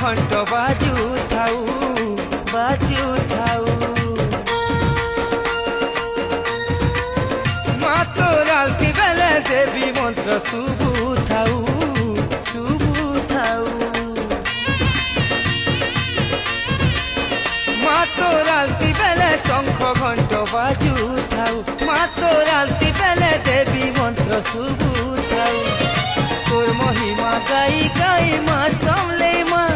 ঘণ্ট বাজু থাউ বাজু থাউ মা তোর আলতি বেলে দেবী মন্ত্র শুভু থাউ শুভু থাউ মা তোর আলতি বেলে শঙ্খ ঘণ্ট বাজু থাউ মা তোর আলতি বেলে দেবী মন্ত্র শুভু থাউ তোর মহিমা গাই গাই মা সামলে মা